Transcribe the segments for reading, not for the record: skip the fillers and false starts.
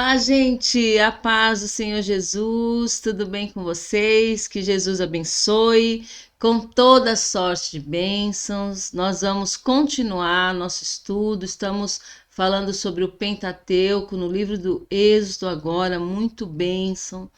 Olá, gente, a paz do Senhor Jesus, tudo bem com vocês? Que Jesus abençoe com toda sorte de bênçãos. Nós vamos continuar nosso estudo, estamos falando sobre o Pentateuco no livro do Êxodo agora, muito bênção,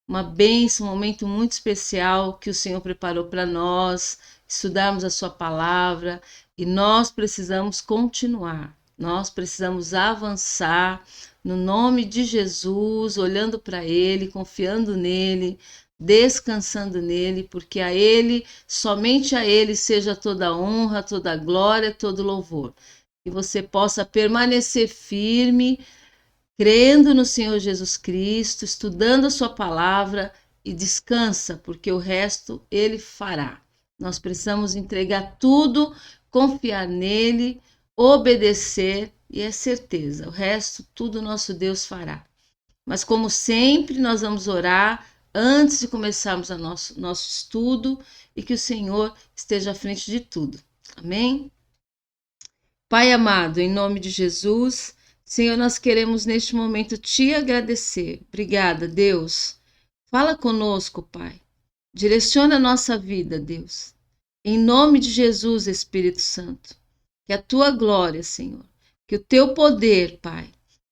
um momento muito especial que o Senhor preparou para nós, estudarmos a sua palavra e nós precisamos continuar, nós precisamos avançar no nome de Jesus, olhando para Ele, confiando nele, descansando nele, porque a Ele, somente a Ele seja toda a honra, toda a glória, todo o louvor. Que você possa permanecer firme, crendo no Senhor Jesus Cristo, estudando a sua palavra e descansa, porque o resto Ele fará. Nós precisamos entregar tudo, confiar nele, obedecer e é certeza, o resto tudo nosso Deus fará. Mas como sempre, nós vamos orar antes de começarmos o nosso estudo e que o Senhor esteja à frente de tudo. Amém? Pai amado, em nome de Jesus, Senhor, nós queremos neste momento te agradecer. Obrigada, Deus. Fala conosco, Pai. Direciona a nossa vida, Deus. Em nome de Jesus, Espírito Santo. Que a tua glória, Senhor, que o teu poder, Pai,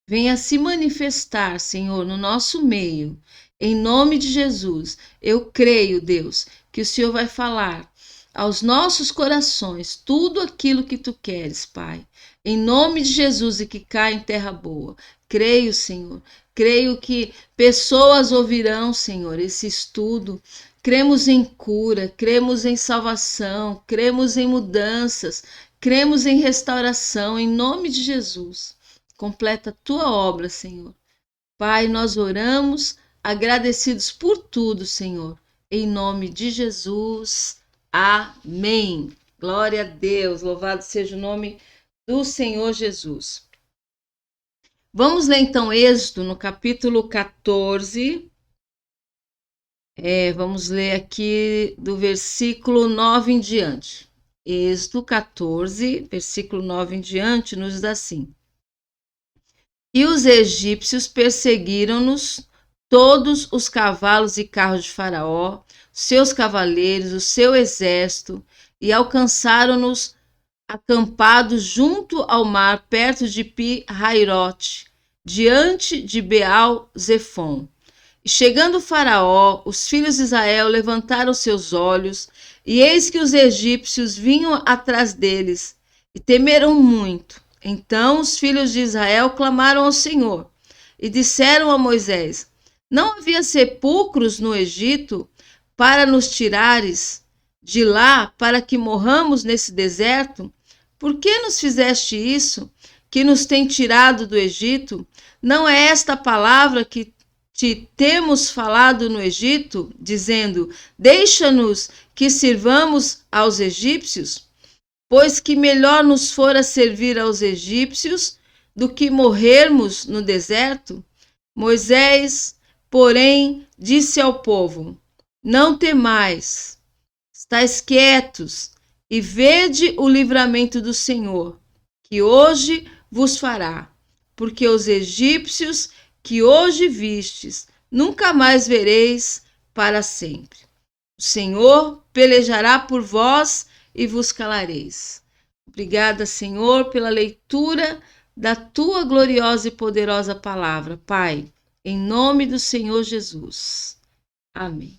venha se manifestar, Senhor, no nosso meio. Em nome de Jesus, eu creio, Deus, que o Senhor vai falar aos nossos corações tudo aquilo que tu queres, Pai. Em nome de Jesus e que caia em terra boa. Creio, Senhor. Creio que pessoas ouvirão, Senhor, esse estudo. Cremos em cura, cremos em salvação, cremos em mudanças, cremos em restauração, em nome de Jesus. Completa a tua obra, Senhor. Pai, nós oramos, agradecidos por tudo, Senhor. Em nome de Jesus. Amém. Glória a Deus. Louvado seja o nome do Senhor Jesus. Vamos ler então Êxodo no capítulo 14. Vamos ler aqui do versículo 9 em diante. Êxodo 14, versículo 9 em diante, nos diz assim: E os egípcios perseguiram-nos, todos os cavalos e carros de Faraó, seus cavaleiros, o seu exército, e alcançaram-nos acampados junto ao mar, perto de Pi-Hairote, diante de Beal-Zefon. E chegando Faraó, os filhos de Israel levantaram seus olhos, e eis que os egípcios vinham atrás deles, e temeram muito. Então os filhos de Israel clamaram ao Senhor, e disseram a Moisés: Não havia sepulcros no Egito para nos tirares de lá, para que morramos nesse deserto? Por que nos fizeste isso, que nos tem tirado do Egito? Não é esta a palavra que te temos falado no Egito, dizendo: Deixa-nos que sirvamos aos egípcios? Pois que melhor nos fora servir aos egípcios do que morrermos no deserto? Moisés, porém, disse ao povo: Não temais, estais quietos e vede o livramento do Senhor, que hoje vos fará, porque os egípcios que hoje vistes, nunca mais vereis para sempre. O Senhor pelejará por vós e vos calareis. Obrigada, Senhor, pela leitura da tua gloriosa e poderosa palavra, Pai, em nome do Senhor Jesus. Amém.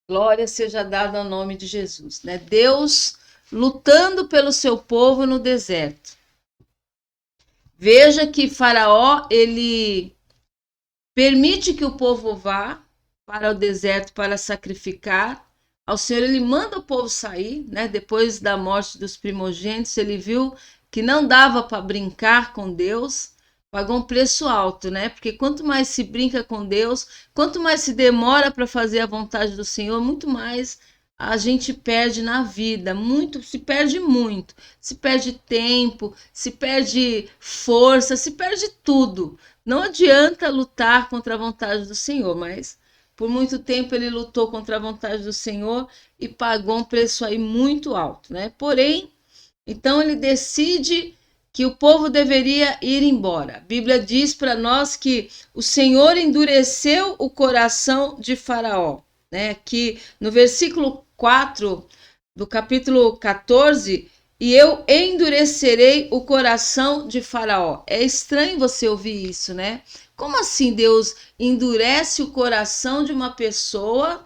Glória seja dada ao nome de Jesus, né? Deus lutando pelo seu povo no deserto. Veja que Faraó, ele permite que o povo vá para o deserto para sacrificar. Ao Senhor, ele manda o povo sair, né? Depois da morte dos primogênitos, ele viu que não dava para brincar com Deus, pagou um preço alto, né? Porque quanto mais se brinca com Deus, quanto mais se demora para fazer a vontade do Senhor, muito mais a gente perde na vida, se perde tempo, se perde força, se perde tudo. Não adianta lutar contra a vontade do Senhor, mas por muito tempo ele lutou contra a vontade do Senhor e pagou um preço aí muito alto, né? Porém, então ele decide que o povo deveria ir embora. A Bíblia diz para nós que o Senhor endureceu o coração de Faraó, né? Que no versículo 4 do capítulo 14, e eu endurecerei o coração de Faraó. É estranho você ouvir isso, né? Como assim Deus endurece o coração de uma pessoa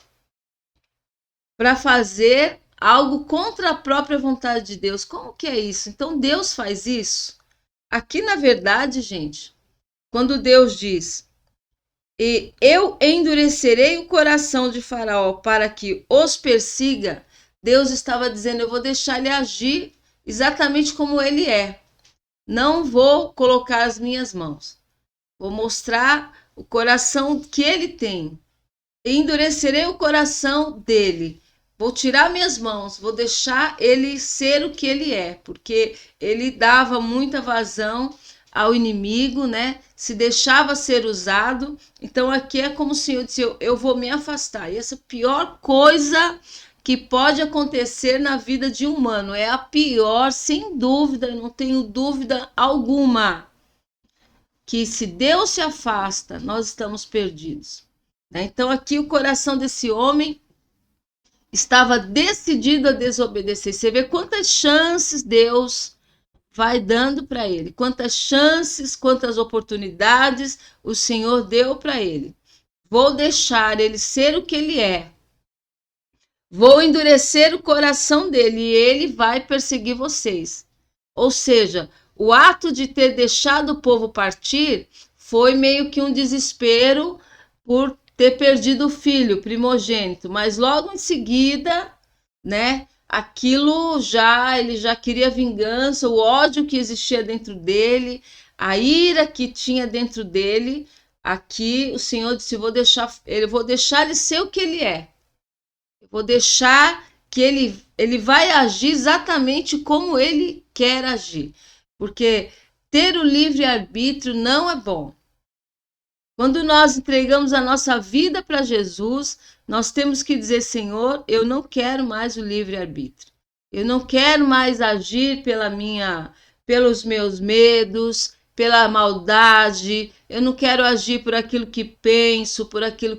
para fazer algo contra a própria vontade de Deus? Como que é isso? Então Deus faz isso? Aqui, na verdade, gente, quando Deus diz, e eu endurecerei o coração de Faraó para que os persiga, Deus estava dizendo, eu vou deixar ele agir exatamente como ele é. Não vou colocar as minhas mãos. Vou mostrar o coração que ele tem. Endurecerei o coração dele. Vou tirar minhas mãos, vou deixar ele ser o que ele é, porque ele dava muita vazão ao inimigo, né? Se deixava ser usado. Então aqui é como o Senhor disse, eu vou me afastar. E essa é a pior coisa que pode acontecer na vida de um humano. É a pior, sem dúvida, não tenho dúvida alguma. Que se Deus se afasta, nós estamos perdidos. Então aqui o coração desse homem estava decidido a desobedecer. Você vê quantas chances Deus vai dando para ele, quantas chances, quantas oportunidades o Senhor deu para ele. Vou deixar ele ser o que ele é. Vou endurecer o coração dele e ele vai perseguir vocês. Ou seja, o ato de ter deixado o povo partir foi meio que um desespero por ter perdido o filho primogênito, mas logo em seguida, né, ele já queria vingança, o ódio que existia dentro dele, a ira que tinha dentro dele. Aqui o Senhor disse, vou deixar ele ser o que ele é. Eu vou deixar que ele vai agir exatamente como ele quer agir, porque ter o livre-arbítrio não é bom. Quando nós entregamos a nossa vida para Jesus, nós temos que dizer, Senhor, eu não quero mais o livre-arbítrio. Eu não quero mais agir pelos meus medos, pela maldade. Eu não quero agir por aquilo que penso, por aquilo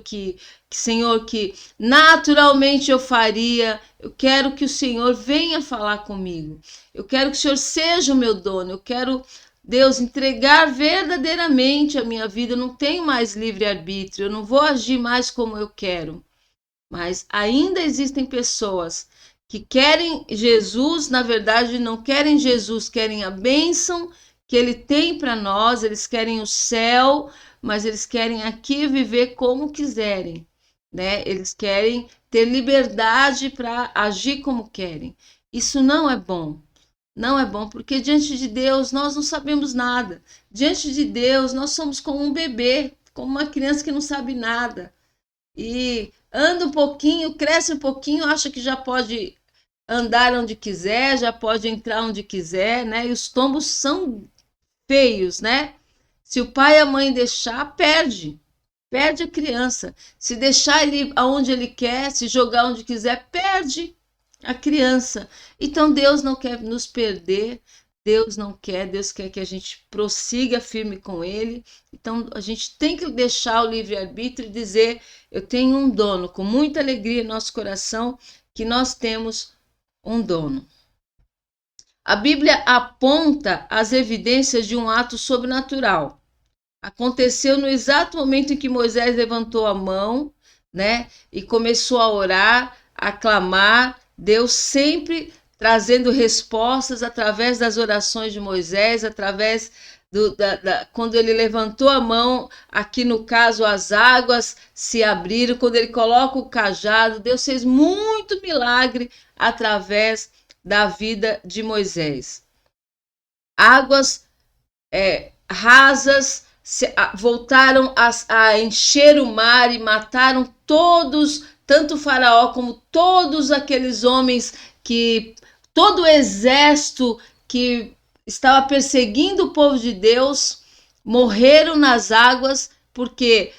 Senhor, que naturalmente eu faria. Eu quero que o Senhor venha falar comigo. Eu quero que o Senhor seja o meu dono. Eu quero, Deus, entregar verdadeiramente a minha vida. Eu não tenho mais livre-arbítrio, eu não vou agir mais como eu quero. Mas ainda existem pessoas que querem Jesus, na verdade não querem Jesus, querem a bênção que ele tem para nós, eles querem o céu, mas eles querem aqui viver como quiserem, né? Eles querem ter liberdade para agir como querem. Isso não é bom. Não é bom, porque diante de Deus nós não sabemos nada. Diante de Deus nós somos como um bebê, como uma criança que não sabe nada. E anda um pouquinho, cresce um pouquinho, acha que já pode andar onde quiser, já pode entrar onde quiser, né? E os tombos são feios, né? Se o pai e a mãe deixar, perde a criança. Se deixar ele aonde ele quer, se jogar onde quiser, perde a criança. Então Deus não quer nos perder, Deus quer que a gente prossiga firme com ele. Então a gente tem que deixar o livre-arbítrio e dizer, eu tenho um dono, com muita alegria em nosso coração, que nós temos um dono. A Bíblia aponta as evidências de um ato sobrenatural. Aconteceu no exato momento em que Moisés levantou a mão, né, e começou a orar, a clamar, Deus sempre trazendo respostas através das orações de Moisés, através quando ele levantou a mão, aqui no caso as águas se abriram, quando ele coloca o cajado, Deus fez muito milagre através da vida de Moisés. Águas rasas voltaram a encher o mar e mataram todos, tanto o faraó como todos aqueles homens todo o exército que estava perseguindo o povo de Deus, morreram nas águas, porque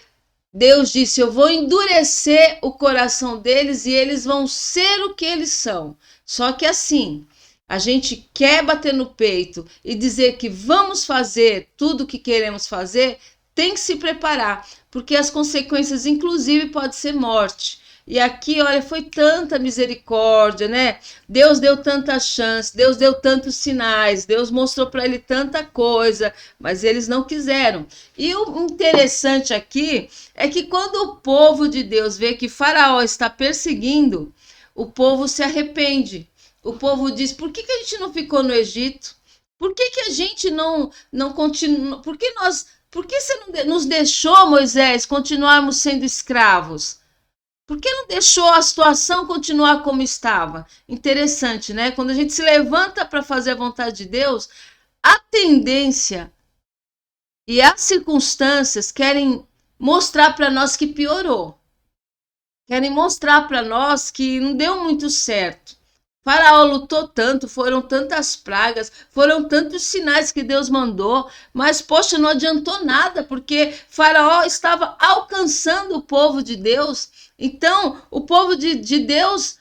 Deus disse, eu vou endurecer o coração deles e eles vão ser o que eles são. Só que assim, a gente quer bater no peito e dizer que vamos fazer tudo o que queremos fazer, tem que se preparar, porque as consequências, inclusive, pode ser morte. E aqui, olha, foi tanta misericórdia, né? Deus deu tanta chance, Deus deu tantos sinais, Deus mostrou para ele tanta coisa, mas eles não quiseram. E o interessante aqui é que quando o povo de Deus vê que Faraó está perseguindo, o povo se arrepende. O povo diz: por que a gente não ficou no Egito? Por que a gente não continua? Por que você não nos deixou, Moisés, continuarmos sendo escravos? Por que não deixou a situação continuar como estava? Interessante, né? Quando a gente se levanta para fazer a vontade de Deus, a tendência e as circunstâncias querem mostrar para nós que piorou. Querem mostrar para nós que não deu muito certo. Faraó lutou tanto, foram tantas pragas, foram tantos sinais que Deus mandou, mas, poxa, não adiantou nada, porque Faraó estava alcançando o povo de Deus. Então, o povo de Deus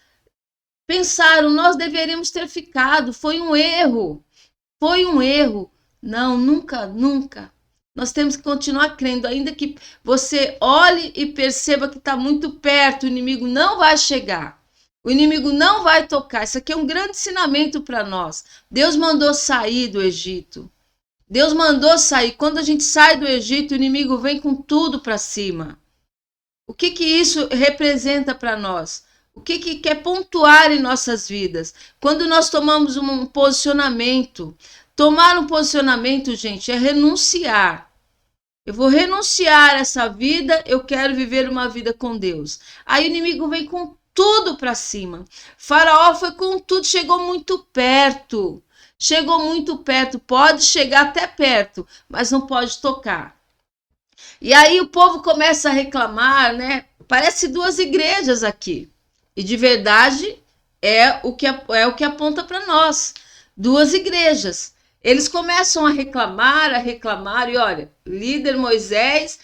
pensaram: nós deveríamos ter ficado, foi um erro. Não, nunca. Nós temos que continuar crendo, ainda que você olhe e perceba que está muito perto, o inimigo não vai chegar. O inimigo não vai tocar. Isso aqui é um grande ensinamento para nós. Deus mandou sair do Egito. Deus mandou sair. Quando a gente sai do Egito, o inimigo vem com tudo para cima. O que isso representa para nós? O que quer pontuar em nossas vidas? Quando nós tomamos um posicionamento. Tomar um posicionamento, gente, é renunciar. Eu vou renunciar a essa vida, eu quero viver uma vida com Deus. Aí o inimigo vem com tudo para cima. Faraó foi com tudo, chegou muito perto. Pode chegar até perto, mas não pode tocar. E aí o povo começa a reclamar, né? Parece duas igrejas aqui. E de verdade é o que aponta para nós. Duas igrejas. Eles começam a reclamar, e olha, líder Moisés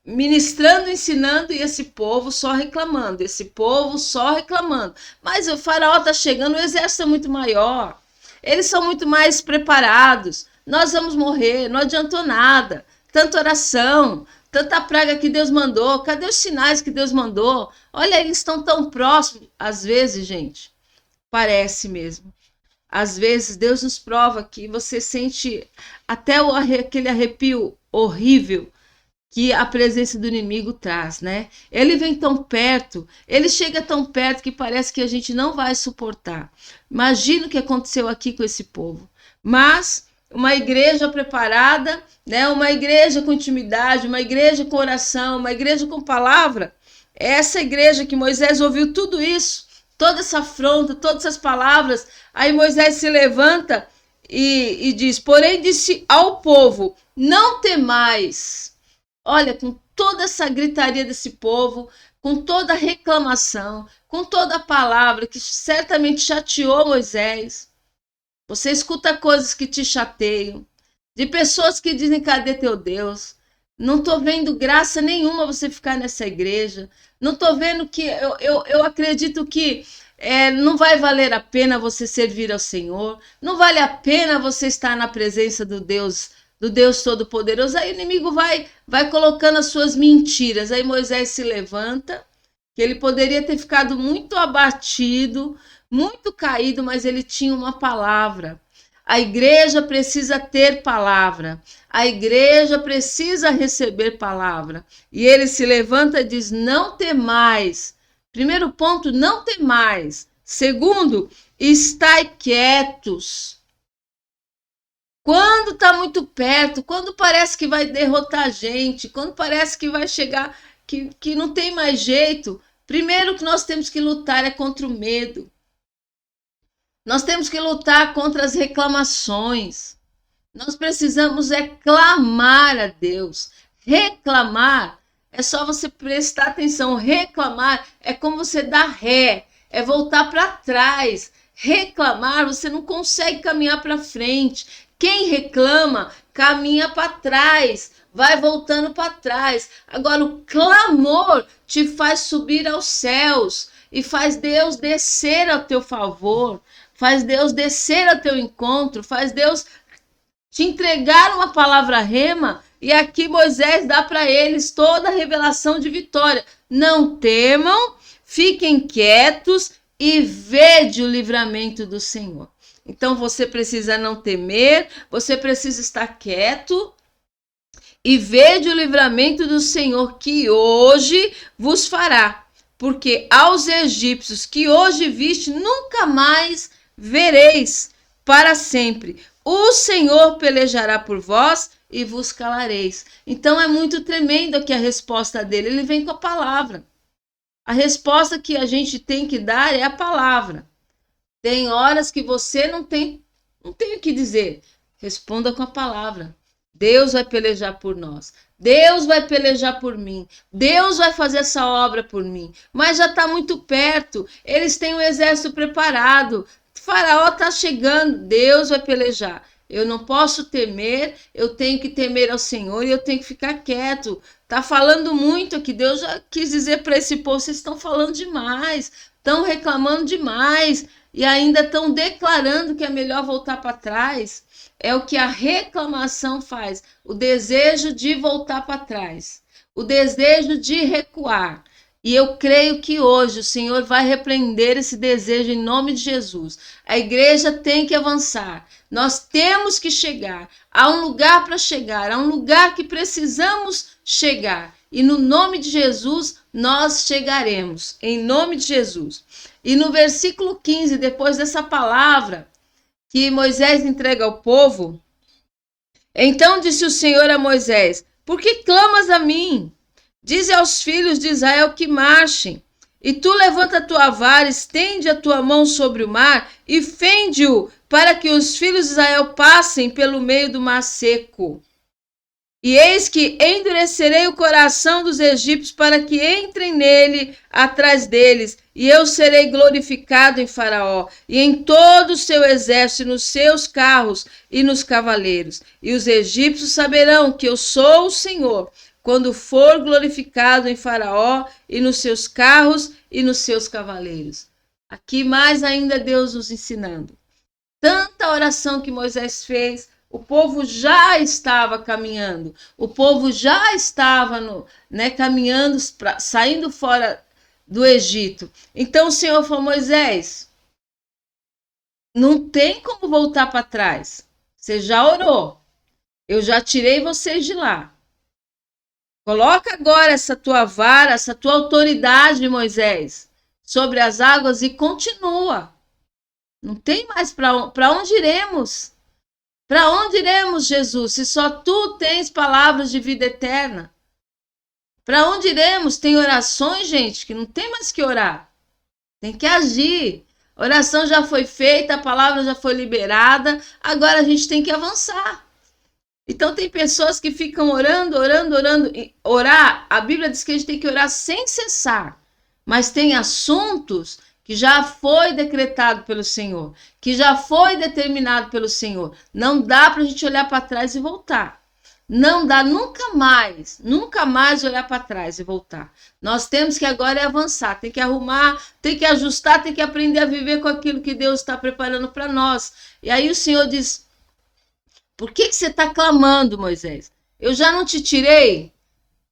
ministrando, ensinando, e esse povo só reclamando. Mas o faraó está chegando, o exército é muito maior, eles são muito mais preparados, nós vamos morrer, não adiantou nada, tanta oração, tanta praga que Deus mandou, cadê os sinais que Deus mandou? Olha, eles estão tão próximos. Às vezes, gente, parece mesmo. Às vezes Deus nos prova que você sente até aquele arrepio horrível que a presença do inimigo traz, né? Ele vem tão perto, ele chega tão perto que parece que a gente não vai suportar. Imagina o que aconteceu aqui com esse povo. Mas uma igreja preparada, né? Uma igreja com intimidade, uma igreja com oração, uma igreja com palavra. É essa igreja que Moisés ouviu tudo isso, toda essa afronta, todas essas palavras. Aí Moisés se levanta e diz: porém disse ao povo, não temais. Olha, com toda essa gritaria desse povo, com toda a reclamação, com toda a palavra que certamente chateou Moisés. Você escuta coisas que te chateiam, de pessoas que dizem: cadê teu Deus? Não estou vendo graça nenhuma você ficar nessa igreja. Não estou vendo que... Eu acredito que não vai valer a pena você servir ao Senhor. Não vale a pena você estar na presença do Deus Todo-Poderoso. Aí o inimigo vai colocando as suas mentiras. Aí Moisés se levanta, que ele poderia ter ficado muito abatido, muito caído, mas ele tinha uma palavra. A igreja precisa ter palavra. A igreja precisa receber palavra. E ele se levanta e diz: não temais. Primeiro ponto, não temais. Segundo, estai quietos. Quando está muito perto, quando parece que vai derrotar a gente, quando parece que vai chegar, que não tem mais jeito, primeiro que nós temos que lutar é contra o medo. Nós temos que lutar contra as reclamações. Nós precisamos clamar a Deus. Reclamar é só você prestar atenção. Reclamar é como você dar ré, é voltar para trás. Reclamar, você não consegue caminhar para frente. Quem reclama, caminha para trás, vai voltando para trás. Agora, o clamor te faz subir aos céus e faz Deus descer ao teu favor. faz Deus descer ao teu encontro, faz Deus te entregar uma palavra rema, e aqui Moisés dá para eles toda a revelação de vitória. Não temam, fiquem quietos e vede o livramento do Senhor. Então você precisa não temer, você precisa estar quieto e vede o livramento do Senhor que hoje vos fará. Porque aos egípcios que hoje viste, nunca mais vereis para sempre. O Senhor pelejará por vós e vos calareis. Então é muito tremendo aqui a resposta dele. Ele vem com a palavra. A resposta que a gente tem que dar é a palavra. Tem horas que você não tem o que dizer. Responda com a palavra. Deus vai pelejar por nós. Deus vai pelejar por mim. Deus vai fazer essa obra por mim. Mas já está muito perto. Eles têm um exército preparado. O faraó está chegando. Deus vai pelejar. Eu não posso temer. Eu tenho que temer ao Senhor e eu tenho que ficar quieto. Está falando muito aqui. Deus já quis dizer para esse povo, vocês estão falando demais. Estão reclamando demais. E ainda estão declarando que é melhor voltar para trás. É o que a reclamação faz, o desejo de voltar para trás, o desejo de recuar. E eu creio que hoje o Senhor vai repreender esse desejo em nome de Jesus. A igreja tem que avançar, nós temos que chegar, há um lugar para chegar, há um lugar que precisamos chegar. E no nome de Jesus nós chegaremos, em nome de Jesus. E no versículo 15, depois dessa palavra que Moisés entrega ao povo, então disse o Senhor a Moisés: por que clamas a mim? Dize aos filhos de Israel que marchem. E tu levanta a tua vara, estende a tua mão sobre o mar e fende-o, para que os filhos de Israel passem pelo meio do mar seco. E eis que endurecerei o coração dos egípcios para que entrem nele atrás deles, e eu serei glorificado em Faraó, e em todo o seu exército, e nos seus carros e nos cavaleiros. E os egípcios saberão que eu sou o Senhor, quando for glorificado em Faraó, e nos seus carros e nos seus cavaleiros. Aqui mais ainda Deus nos ensinando. Tanta oração que Moisés fez, o povo já estava caminhando, o povo já estava caminhando, saindo fora do Egito. Então o Senhor falou: Moisés, não tem como voltar para trás. Você já orou, eu já tirei vocês de lá. Coloca agora essa tua vara, essa tua autoridade, Moisés, sobre as águas e continua. Não tem mais para onde iremos. Para onde iremos, Jesus, se só tu tens palavras de vida eterna? Para onde iremos? Tem orações, gente, que não tem mais que orar. Tem que agir. A oração já foi feita, a palavra já foi liberada, agora a gente tem que avançar. Então tem pessoas que ficam orando. Orar, a Bíblia diz que a gente tem que orar sem cessar. Mas tem assuntos que já foi decretado pelo Senhor, que já foi determinado pelo Senhor. Não dá para a gente olhar para trás e voltar. Não dá nunca mais olhar para trás e voltar. Nós temos que agora avançar, tem que arrumar, tem que ajustar, tem que aprender a viver com aquilo que Deus está preparando para nós. E aí o Senhor diz: por que você está clamando, Moisés? Eu já não te tirei?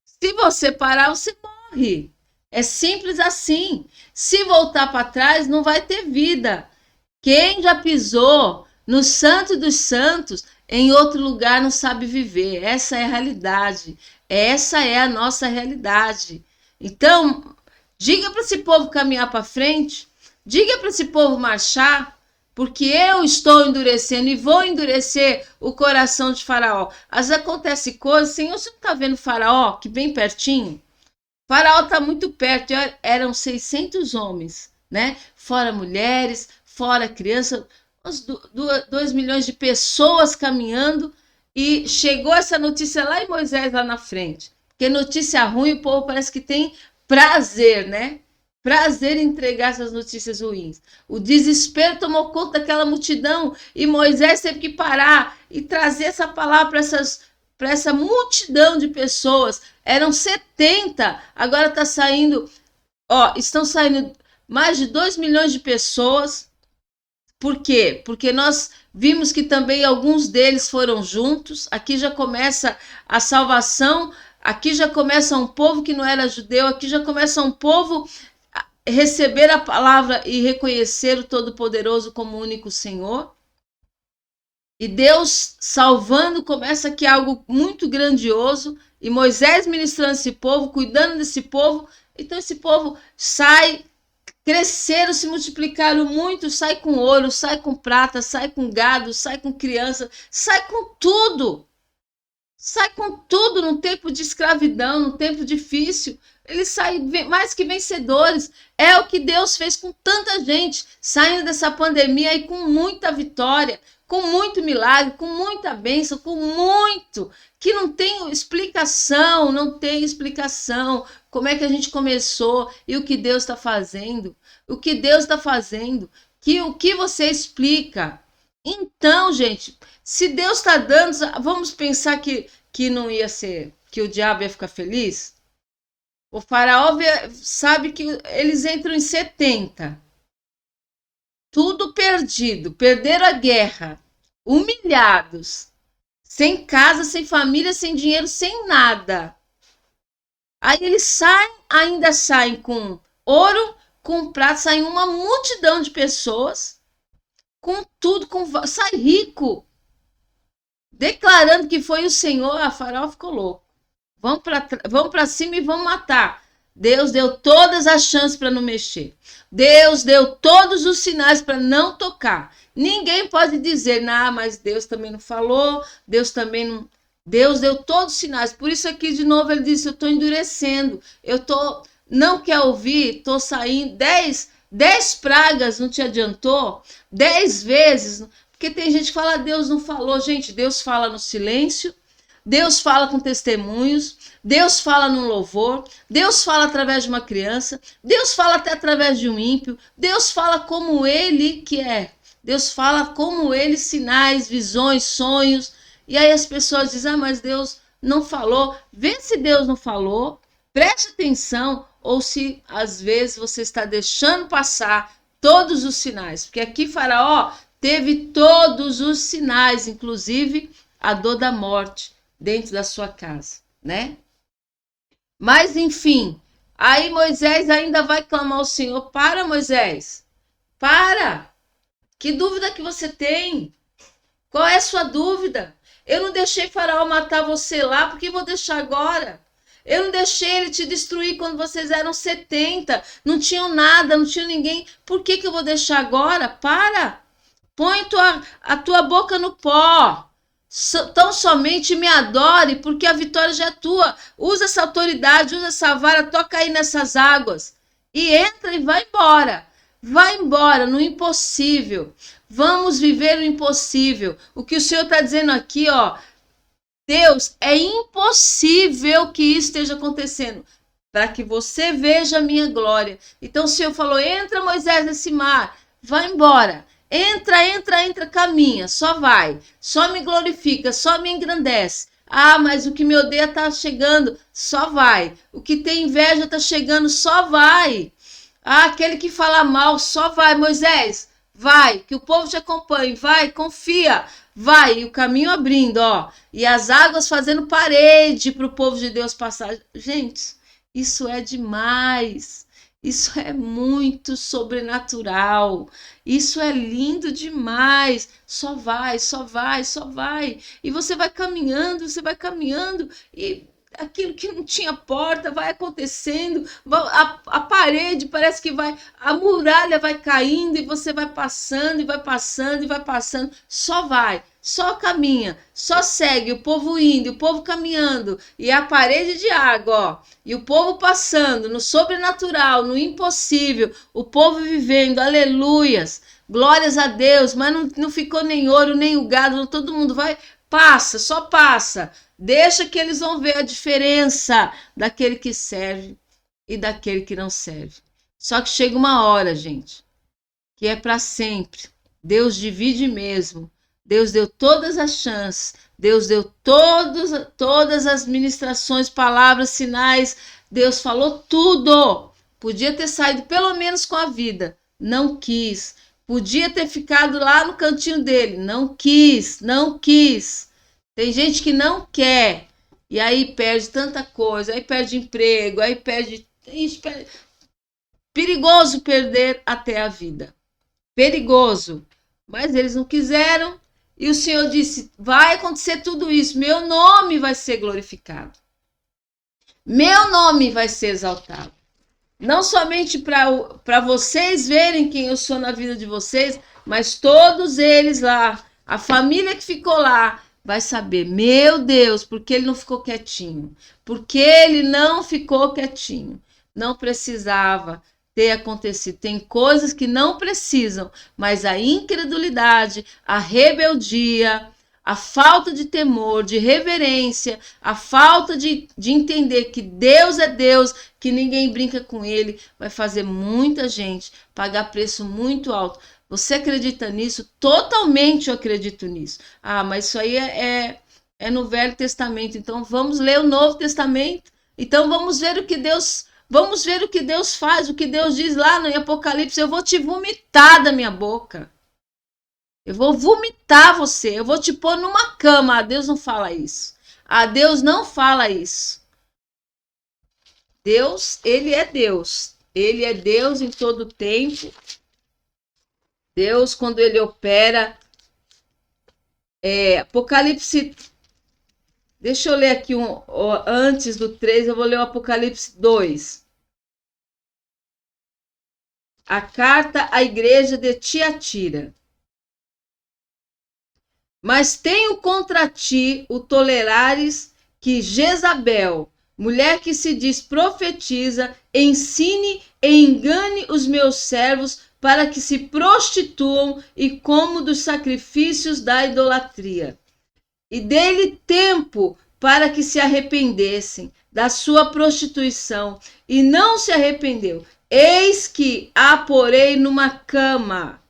Se você parar, você morre. É simples assim. Se voltar para trás, não vai ter vida. Quem já pisou no Santo dos Santos, em outro lugar não sabe viver. Essa é a realidade. Essa é a nossa realidade. Então, diga para esse povo caminhar para frente. Diga para esse povo marchar. Porque eu estou endurecendo e vou endurecer o coração de Faraó. Às vezes acontece coisas, Senhor, você não está vendo Faraó, que bem pertinho? Faraó está muito perto, eram 600 homens, né? Fora mulheres, fora crianças, 2 milhões de pessoas caminhando, e chegou essa notícia lá em Moisés, lá na frente. Porque notícia ruim, o povo parece que tem prazer, né? Prazer em entregar essas notícias ruins. O desespero tomou conta daquela multidão e Moisés teve que parar e trazer essa palavra para essa multidão de pessoas. Eram 70, agora está saindo, estão saindo mais de 2 milhões de pessoas Por quê? Porque nós vimos que também alguns deles foram juntos. Aqui já começa a salvação, aqui já começa um povo que não era judeu, aqui já começa um povo a receber a palavra e reconhecer o Todo-Poderoso como único Senhor. E Deus salvando, começa aqui algo muito grandioso, e Moisés ministrando esse povo, cuidando desse povo. Então esse povo sai, cresceram, se multiplicaram muito, sai com ouro, sai com prata, sai com gado, sai com criança, sai com tudo. Sai com tudo num tempo de escravidão, num tempo difícil. Eles saem mais que vencedores. É o que Deus fez com tanta gente, saindo dessa pandemia aí com muita vitória, com muito milagre, com muita bênção, com muito, que não tem explicação, não tem explicação. Como é que a gente começou e o que Deus está fazendo? O que Deus está fazendo? O que você explica? Então, gente, se Deus está dando, vamos pensar que não ia ser, que o diabo ia ficar feliz? O faraó sabe que eles entram em 70. Tudo perdido, perderam a guerra, humilhados, sem casa, sem família, sem dinheiro, sem nada. Aí eles saem, ainda saem com ouro, com prata, saem uma multidão de pessoas, com tudo, sai rico, declarando que foi o Senhor. A faraó ficou louco. Vamos para cima e vamos matar. Deus deu todas as chances para não mexer. Deus deu todos os sinais para não tocar. Ninguém pode dizer, mas Deus também não falou, Deus também não... Deus deu todos os sinais. Por isso aqui, de novo, ele disse, eu estou endurecendo. Não quer ouvir, estou saindo. 10 pragas não te adiantou? 10 vezes. Porque tem gente que fala, Deus não falou. Gente, Deus fala no silêncio. Deus fala com testemunhos, Deus fala no louvor, Deus fala através de uma criança, Deus fala até através de um ímpio, Deus fala como Ele que é, Deus fala como Ele, sinais, visões, sonhos, e aí as pessoas dizem, mas Deus não falou. Vê se Deus não falou, preste atenção, ou se às vezes você está deixando passar todos os sinais, porque aqui Faraó teve todos os sinais, inclusive a dor da morte, dentro da sua casa, né? Mas, enfim, aí Moisés ainda vai clamar ao Senhor. Para, Moisés, para! Que dúvida que você tem? Qual é a sua dúvida? Eu não deixei Faraó matar você lá, por que vou deixar agora? Eu não deixei ele te destruir quando vocês eram 70, não tinham nada, não tinha ninguém, por que eu vou deixar agora? Para! Põe a tua boca no pó. Tão somente me adore, porque a vitória já é tua. Usa essa autoridade, usa essa vara, toca aí nessas águas. E entra e vai embora. Vai embora no impossível. Vamos viver o impossível. O que o Senhor está dizendo aqui, Deus, é impossível que isso esteja acontecendo, para que você veja a minha glória. Então o Senhor falou, entra, Moisés, nesse mar. Vai embora. Entra, caminha, só vai, só me glorifica, só me engrandece. Mas o que me odeia está chegando, só vai. O que tem inveja está chegando, só vai. Aquele que fala mal, só vai. Moisés, vai, que o povo te acompanhe, vai, confia, vai. E o caminho abrindo, e as águas fazendo parede para o povo de Deus passar. Gente, isso é demais. Isso é muito sobrenatural. Isso é lindo demais. Só vai, só vai, só vai. E você vai caminhando e aquilo que não tinha porta vai acontecendo. A parede parece que vai, a muralha vai caindo e você vai passando e vai passando e vai passando. Só vai. Só caminha, só segue, o povo indo, o povo caminhando, e a parede de água, e o povo passando no sobrenatural, no impossível, o povo vivendo, aleluias, glórias a Deus, mas não ficou nem ouro, nem o gado, todo mundo vai, passa, só passa, deixa que eles vão ver a diferença daquele que serve e daquele que não serve. Só que chega uma hora, gente, que é para sempre, Deus divide mesmo. Deus deu todas as chances, Deus deu todas as ministrações, palavras, sinais, Deus falou tudo. Podia ter saído pelo menos com a vida, não quis. Podia ter ficado lá no cantinho dele. Não quis, não quis. Tem gente que não quer. E aí perde tanta coisa, aí perde emprego, aí perde. Perigoso perder até a vida. Perigoso. Mas eles não quiseram. E o Senhor disse: vai acontecer tudo isso. Meu nome vai ser glorificado. Meu nome vai ser exaltado. Não somente para vocês verem quem eu sou na vida de vocês, mas todos eles lá, a família que ficou lá, vai saber, meu Deus, porque ele não ficou quietinho? Porque ele não ficou quietinho? Não precisava ter acontecido. Tem coisas que não precisam, mas a incredulidade, a rebeldia, a falta de temor, de reverência, a falta de entender que Deus é Deus, que ninguém brinca com ele, vai fazer muita gente pagar preço muito alto. Você acredita nisso? Totalmente eu acredito nisso. Ah, mas isso aí é no Velho Testamento. Então vamos ler o Novo Testamento. Então vamos ver o que Deus faz, o que Deus diz lá no Apocalipse. Eu vou te vomitar da minha boca. Eu vou vomitar você, eu vou te pôr numa cama. Ah, Deus não fala isso. Ah, Deus não fala isso. Deus, ele é Deus. Ele é Deus em todo tempo. Deus, quando ele opera. Apocalipse. Deixa eu ler aqui antes do 3, eu vou ler o Apocalipse 2. A carta à igreja de Tiatira. Mas tenho contra ti o tolerares que Jezabel, mulher que se diz profetiza, ensine e engane os meus servos para que se prostituam e comam dos sacrifícios da idolatria. E dê-lhe tempo para que se arrependessem da sua prostituição, e não se arrependeu. Eis que a porei numa cama.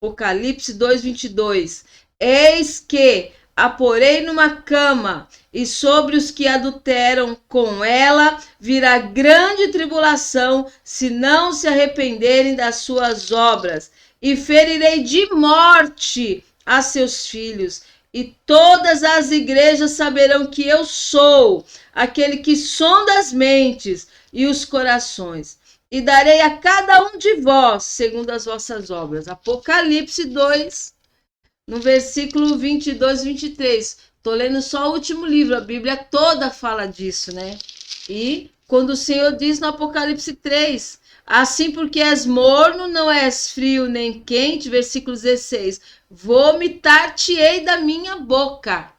Apocalipse 2:22. Eis que a porei numa cama, e sobre os que adulteram com ela virá grande tribulação, se não se arrependerem das suas obras. E ferirei de morte a seus filhos, e todas as igrejas saberão que eu sou aquele que sonda as mentes e os corações. E darei a cada um de vós segundo as vossas obras. Apocalipse 2, no versículo 22 e 23. Estou lendo só o último livro, a Bíblia toda fala disso, né? E quando o Senhor diz no Apocalipse 3, assim porque és morno, não és frio nem quente, versículo 16, vomitar-te-ei da minha boca.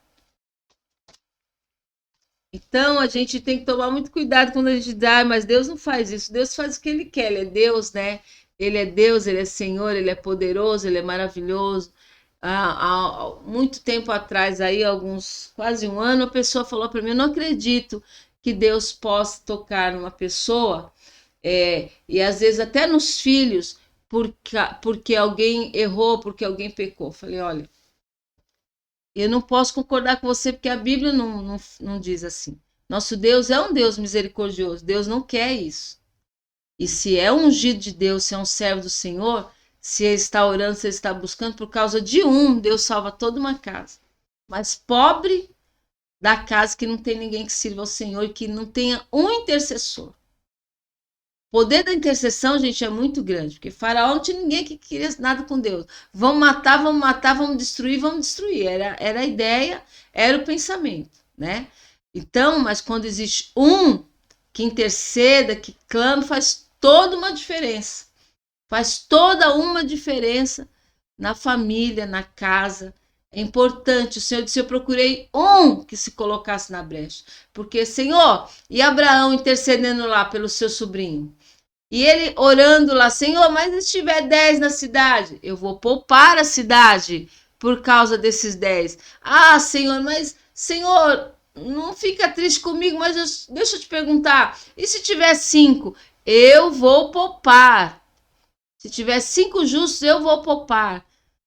Então a gente tem que tomar muito cuidado quando a gente diz, mas Deus não faz isso, Deus faz o que Ele quer, Ele é Deus, né? Ele é Deus, Ele é Senhor, Ele é poderoso, Ele é maravilhoso. Há muito tempo atrás, aí, quase um ano, a pessoa falou para mim, eu não acredito que Deus possa tocar numa pessoa, e às vezes até nos filhos, porque alguém errou, porque alguém pecou. Eu falei, olha, eu não posso concordar com você, porque a Bíblia não diz assim. Nosso Deus é um Deus misericordioso, Deus não quer isso. E se é um ungido de Deus, se é um servo do Senhor, se ele está orando, se ele está buscando, por causa de Deus salva toda uma casa. Mas pobre da casa que não tem ninguém que sirva ao Senhor e que não tenha um intercessor. O poder da intercessão, gente, é muito grande, porque Faraó não tinha ninguém que queria nada com Deus. Vamos matar, vamos destruir, vamos destruir. Era a ideia, era o pensamento, né? Então, mas quando existe um que interceda, que clama, faz toda uma diferença. Faz toda uma diferença na família, na casa. É importante. O Senhor disse, eu procurei um que se colocasse na brecha. Porque, Senhor, e Abraão intercedendo lá pelo seu sobrinho? E ele orando lá, Senhor, mas se tiver 10 na cidade, eu vou poupar a cidade por causa desses 10. Ah, Senhor, mas, Senhor, não fica triste comigo, mas deixa eu te perguntar, e se tiver 5? Eu vou poupar. Se tiver 5 justos, eu vou poupar.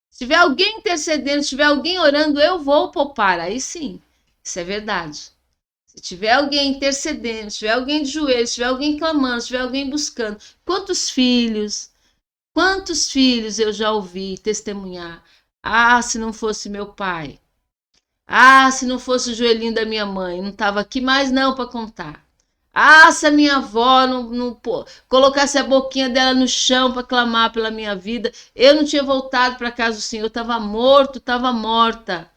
Se tiver alguém intercedendo, se tiver alguém orando, eu vou poupar. Aí sim, isso é verdade. Se tiver alguém intercedendo, se tiver alguém de joelhos, se tiver alguém clamando, se tiver alguém buscando. Quantos filhos, Quantos filhos eu já ouvi testemunhar? Ah, se não fosse meu pai. Ah, se não fosse o joelhinho da minha mãe, não estava aqui mais não para contar. Ah, se a minha avó não colocasse a boquinha dela no chão para clamar pela minha vida, eu não tinha voltado para casa do Senhor, eu estava morto, estava morta.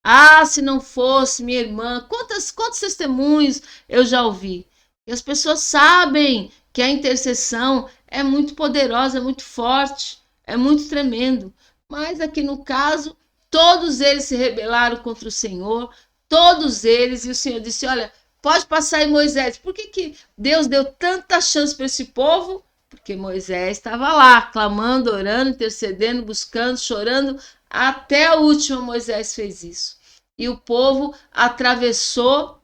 Ah, se não fosse minha irmã, quantos testemunhos eu já ouvi. E as pessoas sabem que a intercessão é muito poderosa, é muito forte, é muito tremendo. Mas aqui no caso, todos eles se rebelaram contra o Senhor, todos eles, e o Senhor disse: olha, pode passar aí Moisés. Por que Deus deu tanta chance para esse povo? Porque Moisés estava lá, clamando, orando, intercedendo, buscando, chorando. Até a última Moisés fez isso. E o povo atravessou.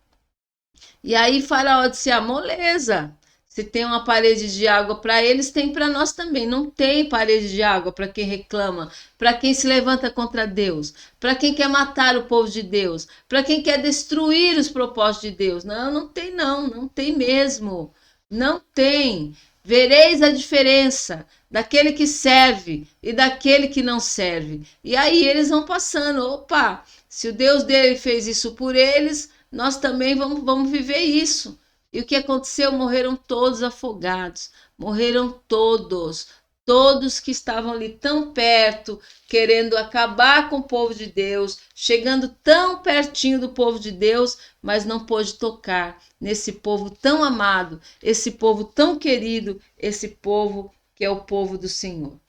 E aí Faraó disse: ah, moleza. Se tem uma parede de água para eles, tem para nós também. Não tem parede de água para quem reclama, para quem se levanta contra Deus, para quem quer matar o povo de Deus, para quem quer destruir os propósitos de Deus. Não, não tem não, não tem mesmo. Não tem. Vereis a diferença daquele que serve e daquele que não serve. E aí eles vão passando. Opa, se o Deus dele fez isso por eles, nós também vamos viver isso. E o que aconteceu? Morreram todos afogados, morreram todos que estavam ali tão perto, querendo acabar com o povo de Deus, chegando tão pertinho do povo de Deus, mas não pôde tocar nesse povo tão amado, esse povo tão querido, esse povo que é o povo do Senhor.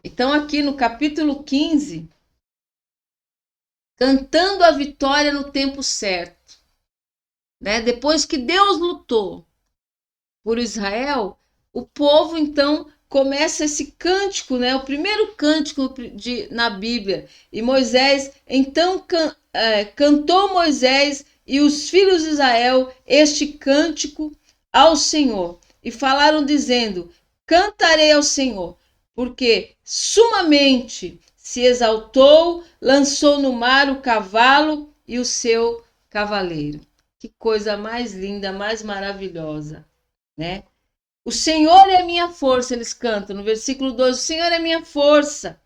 Então aqui no capítulo 15, cantando a vitória no tempo certo, né? Depois que Deus lutou por Israel, o povo então começa esse cântico, né? O primeiro cântico na Bíblia. E Moisés, então cantou Moisés e os filhos de Israel este cântico ao Senhor. E falaram dizendo: cantarei ao Senhor, porque sumamente se exaltou, lançou no mar o cavalo e o seu cavaleiro. Que coisa mais linda, mais maravilhosa, né? O Senhor é minha força, eles cantam no versículo 12, o Senhor é minha força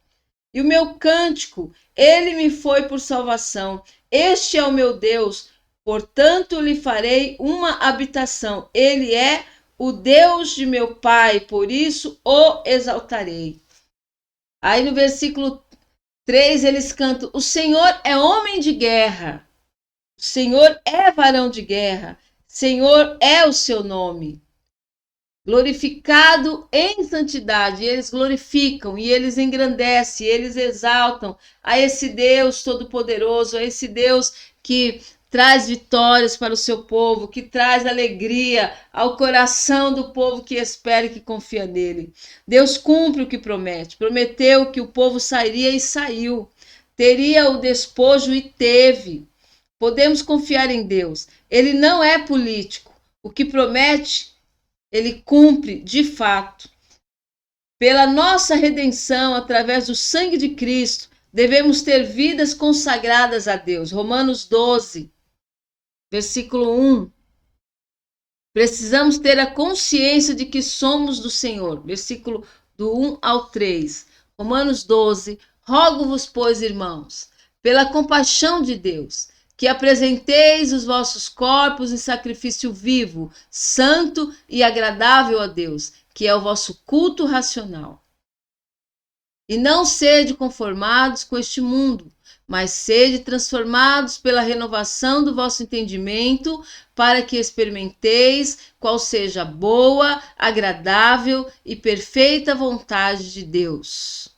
e o meu cântico, ele me foi por salvação. Este é o meu Deus, portanto lhe farei uma habitação. Ele é o Deus de meu pai, por isso o exaltarei. Aí no versículo 3 eles cantam: o Senhor é homem de guerra. O Senhor é varão de guerra, Senhor é o seu nome. Glorificado em santidade, eles glorificam e eles engrandecem, eles exaltam a esse Deus todo-poderoso, a esse Deus que traz vitórias para o seu povo, que traz alegria ao coração do povo que espera e que confia nele. Deus cumpre o que promete, prometeu que o povo sairia e saiu, teria o despojo e teve. Podemos confiar em Deus. Ele não é político. O que promete, ele cumpre de fato. Pela nossa redenção, através do sangue de Cristo, devemos ter vidas consagradas a Deus. Romanos 12, versículo 1. Precisamos ter a consciência de que somos do Senhor. Versículo do 1 ao 3. Romanos 12. Rogo-vos, pois, irmãos, pela compaixão de Deus, que apresenteis os vossos corpos em sacrifício vivo, santo e agradável a Deus, que é o vosso culto racional. E não sede conformados com este mundo, mas sede transformados pela renovação do vosso entendimento, para que experimenteis qual seja a boa, agradável e perfeita vontade de Deus.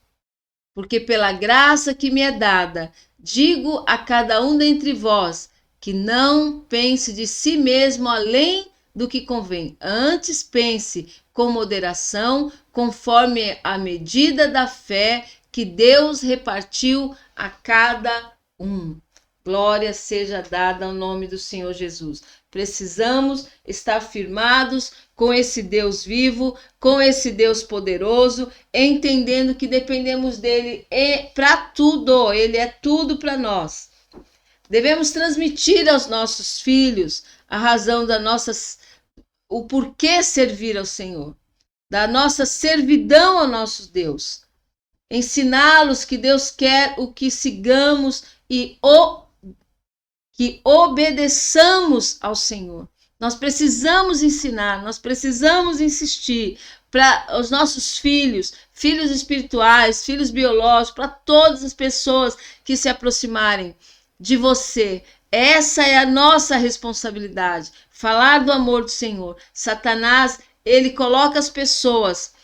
Porque pela graça que me é dada, digo a cada um dentre vós que não pense de si mesmo além do que convém. Antes pense com moderação, conforme a medida da fé que Deus repartiu a cada um. Glória seja dada ao nome do Senhor Jesus. Precisamos estar firmados com esse Deus vivo, com esse Deus poderoso, entendendo que dependemos dele para tudo, ele é tudo para nós. Devemos transmitir aos nossos filhos a razão o porquê servir ao Senhor. da nossa servidão ao nosso Deus. Ensiná-los que Deus quer o que sigamos e que obedeçamos ao Senhor. Nós precisamos ensinar, nós precisamos insistir para os nossos filhos, filhos espirituais, filhos biológicos, para todas as pessoas que se aproximarem de você. Essa é a nossa responsabilidade, falar do amor do Senhor. Satanás, ele coloca as pessoas,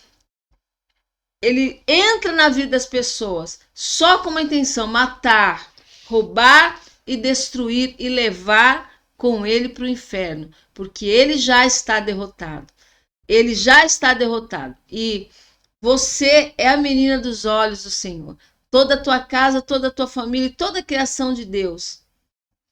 ele entra na vida das pessoas só com uma intenção, matar, roubar e destruir e levar com ele para o inferno, porque ele já está derrotado. Ele já está derrotado. E você é a menina dos olhos do Senhor. Toda a tua casa, toda a tua família, toda a criação de Deus.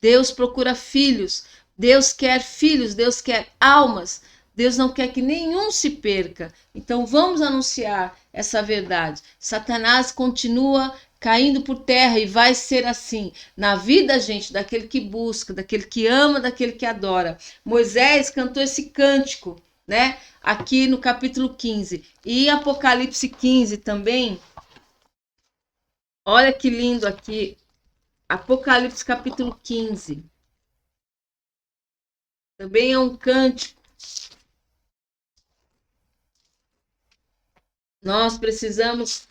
Deus procura filhos. Deus quer filhos, Deus quer almas. Deus não quer que nenhum se perca. Então vamos anunciar essa verdade. Satanás continua caindo por terra e vai ser assim na vida, gente, daquele que busca, daquele que ama, daquele que adora. Moisés cantou esse cântico, né? Aqui no capítulo 15. E Apocalipse 15 também. Olha que lindo aqui. Apocalipse capítulo 15. Também é um cântico. Nós precisamos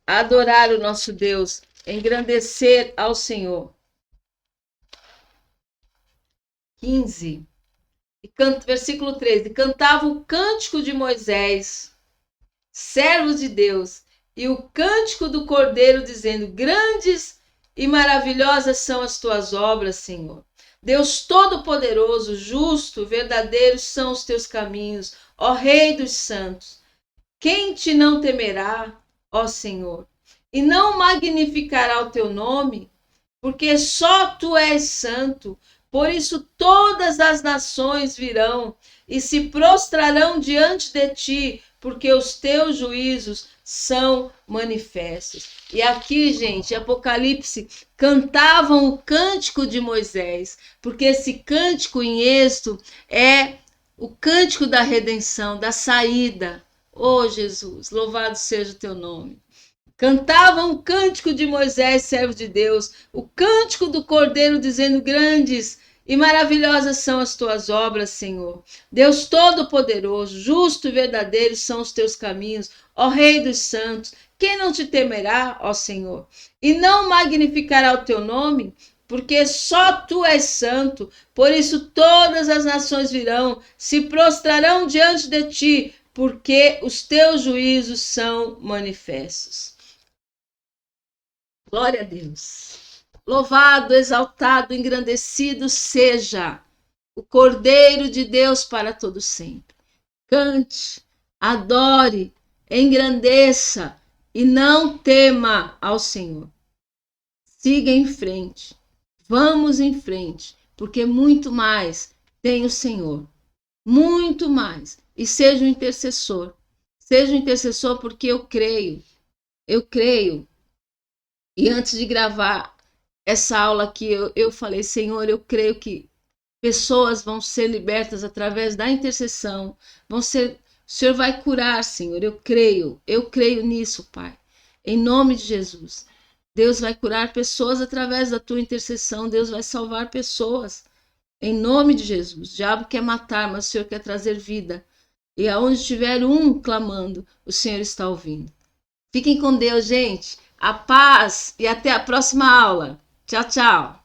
adorar o nosso Deus, engrandecer ao Senhor. 15. Versículo 13. Cantava o cântico de Moisés, servo de Deus, e o cântico do Cordeiro, dizendo: grandes e maravilhosas são as tuas obras, Senhor. Deus Todo-Poderoso, justo, verdadeiros são os teus caminhos, ó Rei dos santos. Quem te não temerá, ó Senhor, e não magnificará o teu nome? Porque só tu és santo. Por isso todas as nações virão e se prostrarão diante de ti, porque os teus juízos são manifestos. E aqui, gente, Apocalipse, cantavam o cântico de Moisés, porque esse cântico em Êxodo é o cântico da redenção, da saída. Oh, Jesus, louvado seja o teu nome. Cantavam o cântico de Moisés, servo de Deus, o cântico do Cordeiro, dizendo: grandes e maravilhosas são as tuas obras, Senhor. Deus Todo-Poderoso, justo e verdadeiro são os teus caminhos, ó Rei dos santos. Quem não te temerá, ó Senhor, e não magnificará o teu nome? Porque só tu és santo. Por isso todas as nações virão, se prostrarão diante de ti, porque os teus juízos são manifestos. Glória a Deus. Louvado, exaltado, engrandecido seja o Cordeiro de Deus para todo sempre. Cante, adore, engrandeça e não tema ao Senhor. Siga em frente. Vamos em frente, porque muito mais tem o Senhor. Muito mais. E seja um intercessor. Seja um intercessor, porque eu creio. Eu creio. E antes de gravar essa aula aqui, eu falei: Senhor, eu creio que pessoas vão ser libertas através da intercessão. O Senhor vai curar, Senhor. Eu creio nisso, Pai. Em nome de Jesus. Deus vai curar pessoas através da tua intercessão. Deus vai salvar pessoas. Em nome de Jesus. O diabo quer matar, mas o Senhor quer trazer vida. E aonde tiver um clamando, o Senhor está ouvindo. Fiquem com Deus, gente. A paz e até a próxima aula. Tchau, tchau.